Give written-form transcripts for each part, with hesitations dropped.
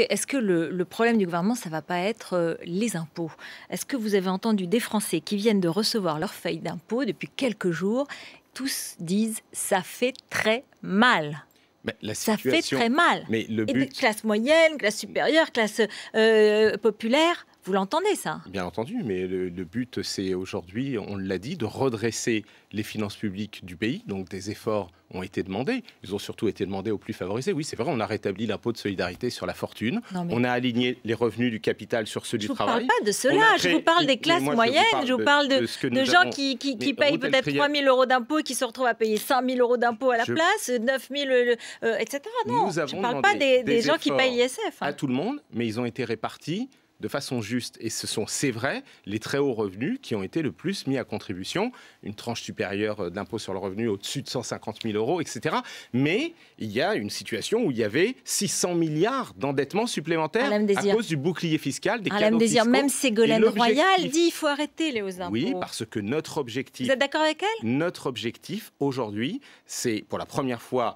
est-ce que le problème du gouvernement, ça ne va pas être les impôts? Est-ce que vous avez entendu des Français qui viennent de recevoir leur feuille d'impôt depuis quelques jours? Tous disent « ça fait très mal ». Ça fait très mal. Mais le but... Classe moyenne, classe supérieure, classe populaire, vous l'entendez ça? Bien entendu, mais le but c'est aujourd'hui, on l'a dit, de redresser les finances publiques du pays. Donc des efforts ont été demandés. Ils ont surtout été demandés aux plus favorisés. Oui, c'est vrai, on a rétabli l'impôt de solidarité sur la fortune. On a aligné les revenus du capital sur ceux du travail. Je ne vous parle pas de cela. Je vous parle des classes moyennes. Je vous parle de gens qui payent peut-être 3 000 € d'impôts et qui se retrouvent à payer 5 000 € d'impôts à la place, 9 000, etc. Non, je ne parle pas des gens qui payent l'ISF. À tout le monde, mais ils ont été répartis de façon juste. Et c'est vrai, les très hauts revenus qui ont été le plus mis à contribution, une tranche supérieure d'impôt sur le revenu au-dessus de 150 000 €, etc. Mais il y a une situation où il y avait 600 milliards d'endettement supplémentaires à cause du bouclier fiscal, des cadeaux fiscaux. Même Ségolène Royal dit qu'il faut arrêter les hausses d'impôts. Oui, parce que notre objectif... Vous êtes d'accord avec elle? Notre objectif, aujourd'hui, c'est pour la première fois...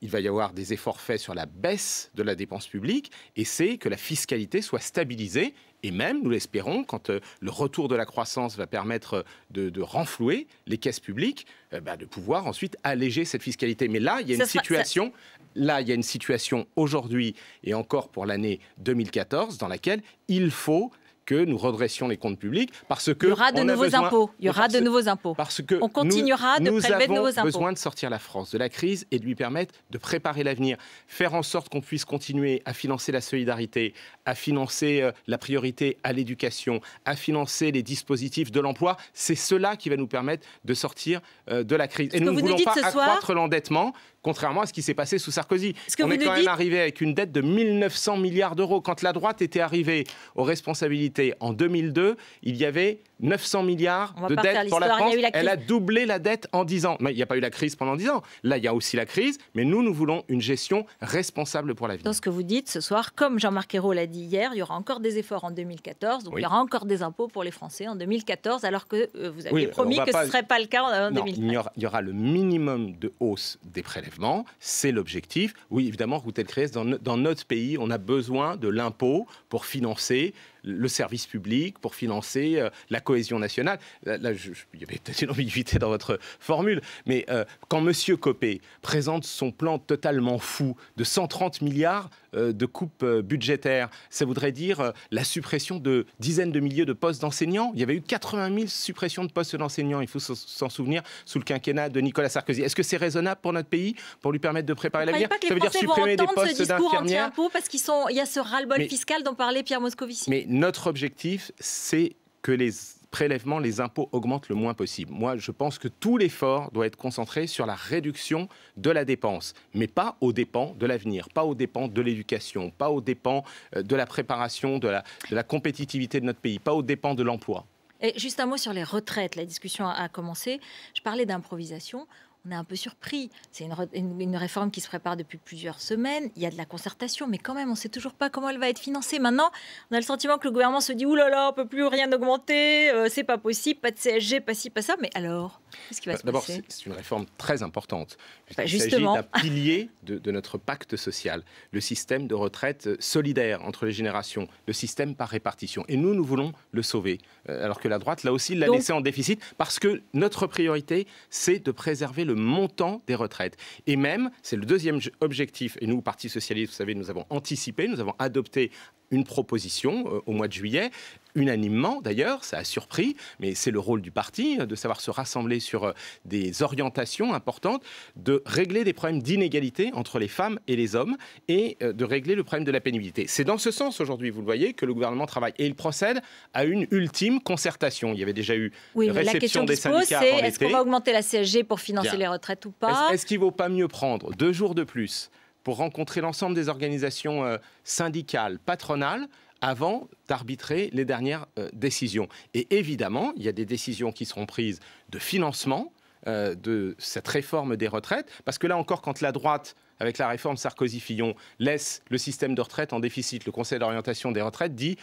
Il va y avoir des efforts faits sur la baisse de la dépense publique et c'est que la fiscalité soit stabilisée et même, nous l'espérons, quand le retour de la croissance va permettre de renflouer les caisses publiques, de pouvoir ensuite alléger cette fiscalité. Mais là, il y a une situation... Là, il y a une situation aujourd'hui et encore pour l'année 2014 dans laquelle il faut que nous redressions les comptes publics parce que... Il y aura de nouveaux impôts. Il y aura de nouveaux impôts. Parce que on continuera de prélever de nouveaux impôts. Nous avons besoin de sortir la France de la crise et de lui permettre de préparer l'avenir. Faire en sorte qu'on puisse continuer à financer la solidarité, à financer la priorité à l'éducation, à financer les dispositifs de l'emploi. C'est cela qui va nous permettre de sortir de la crise. Et nous ne voulons pas accroître l'endettement, contrairement à ce qui s'est passé sous Sarkozy. On est quand même arrivé avec une dette de 1 900 milliards d'euros. Quand la droite était arrivée aux responsabilités en 2002, il y avait 900 milliards de dette pour la France. Elle a doublé la dette en 10 ans. Mais il n'y a pas eu la crise pendant 10 ans. Là, il y a aussi la crise, mais nous voulons une gestion responsable pour l'avenir. Dans ce que vous dites ce soir, comme Jean-Marc Ayrault l'a dit hier, il y aura encore des efforts en 2014, donc il y aura encore des impôts pour les Français en 2014, alors que vous aviez promis que ce ne serait pas le cas en 2013. Il y aura le minimum de hausse des prélèvements, c'est l'objectif. Oui, évidemment, Routel Créez, dans notre pays, on a besoin de l'impôt pour financer le service public, pour financer la cohésion nationale. Là, il y avait peut-être une ambiguïté dans votre formule, mais quand M. Copé présente son plan totalement fou de 130 milliards de coupes budgétaires, ça voudrait dire la suppression de dizaines de milliers de postes d'enseignants. Il y avait eu 80 000 suppressions de postes d'enseignants, il faut s'en souvenir, sous le quinquennat de Nicolas Sarkozy. Est-ce que c'est raisonnable pour notre pays, pour lui permettre de préparer l'avenir? Ça veut dire supprimer des postes d'infirmières parce qu'il y a ce ras-le-bol fiscal dont parlait Pierre Moscovici. Mais notre objectif, c'est que les prélèvements, les impôts augmentent le moins possible. Moi, je pense que tout l'effort doit être concentré sur la réduction de la dépense, mais pas aux dépens de l'avenir, pas aux dépens de l'éducation, pas aux dépens de la préparation, de la compétitivité de notre pays, pas aux dépens de l'emploi. Et juste un mot sur les retraites. La discussion a commencé. Je parlais d'improvisation. On est un peu surpris. C'est une réforme qui se prépare depuis plusieurs semaines. Il y a de la concertation, mais quand même, on ne sait toujours pas comment elle va être financée. Maintenant, on a le sentiment que le gouvernement se dit « Ouh là là, on ne peut plus rien augmenter, c'est pas possible, pas de CSG, pas ci, pas ça ». Mais alors, qu'est-ce qui va se passer? D'abord, c'est une réforme très importante. Il s'agit d'un pilier de notre pacte social, le système de retraite solidaire entre les générations, le système par répartition. Et nous voulons le sauver, alors que la droite, là aussi, l'a laissé en déficit, parce que notre priorité, c'est de préserver le montant des retraites. Et même, c'est le deuxième objectif, et nous, au Parti Socialiste, vous savez, nous avons anticipé, nous avons adopté une proposition au mois de juillet, unanimement d'ailleurs, ça a surpris, mais c'est le rôle du parti de savoir se rassembler sur des orientations importantes, de régler des problèmes d'inégalité entre les femmes et les hommes et de régler le problème de la pénibilité. C'est dans ce sens aujourd'hui, vous le voyez, que le gouvernement travaille et il procède à une ultime concertation. Il y avait déjà eu réception des syndicats avant l'été. Est-ce qu'on va augmenter la CSG pour financer les retraites ou pas? Est-ce qu'il ne vaut pas mieux prendre 2 jours de plus pour rencontrer l'ensemble des organisations syndicales, patronales, avant d'arbitrer les dernières décisions? Et évidemment, il y a des décisions qui seront prises de financement de cette réforme des retraites, parce que là encore, quand la droite, avec la réforme Sarkozy-Fillon, laisse le système de retraite en déficit, le Conseil d'orientation des retraites dit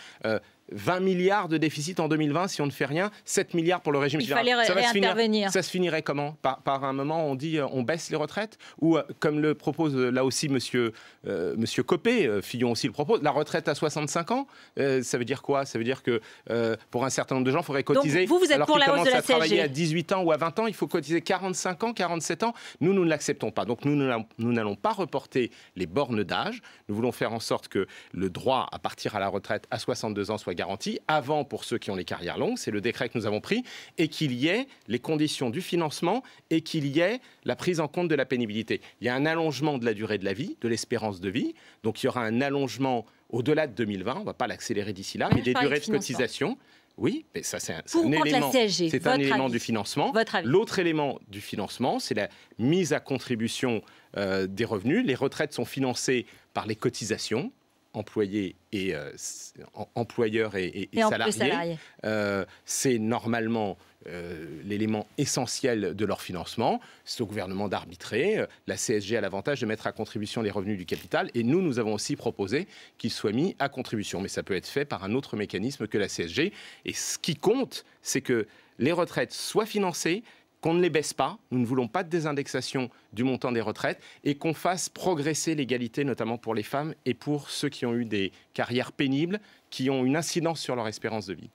20 milliards de déficit en 2020 si on ne fait rien, 7 milliards pour le régime général. Il fallait réintervenir. Ça se finirait comment ? Par un moment, on dit on baisse les retraites ? Ou comme le propose là aussi monsieur Copé, Fillon aussi le propose, la retraite à 65 ans, ça veut dire quoi ? Ça veut dire que pour un certain nombre de gens, il faudrait cotiser. Donc vous êtes pour la hausse de la CSG ? À travailler à 18 ans ou à 20 ans, il faut cotiser 45 ans, 47 ans. Nous ne l'acceptons pas. Donc nous n'allons pas reporter les bornes d'âge. Nous voulons faire en sorte que le droit à partir à la retraite à 62 ans soit garanti, avant pour ceux qui ont les carrières longues, c'est le décret que nous avons pris, et qu'il y ait les conditions du financement et qu'il y ait la prise en compte de la pénibilité. Il y a un allongement de la durée de la vie, de l'espérance de vie, donc il y aura un allongement au-delà de 2020, on ne va pas l'accélérer d'ici là, mais des durées de cotisation. Oui, mais ça c'est un élément du financement. L'autre élément du financement, c'est la mise à contribution des revenus. Les retraites sont financées par les cotisations, employeurs et salariés. C'est normalement l'élément essentiel de leur financement. C'est au gouvernement d'arbitrer. La CSG a l'avantage de mettre à contribution les revenus du capital et nous avons aussi proposé qu'ils soient mis à contribution. Mais ça peut être fait par un autre mécanisme que la CSG. Et ce qui compte, c'est que les retraites soient financées, qu'on ne les baisse pas, nous ne voulons pas de désindexation du montant des retraites, et qu'on fasse progresser l'égalité, notamment pour les femmes et pour ceux qui ont eu des carrières pénibles, qui ont une incidence sur leur espérance de vie.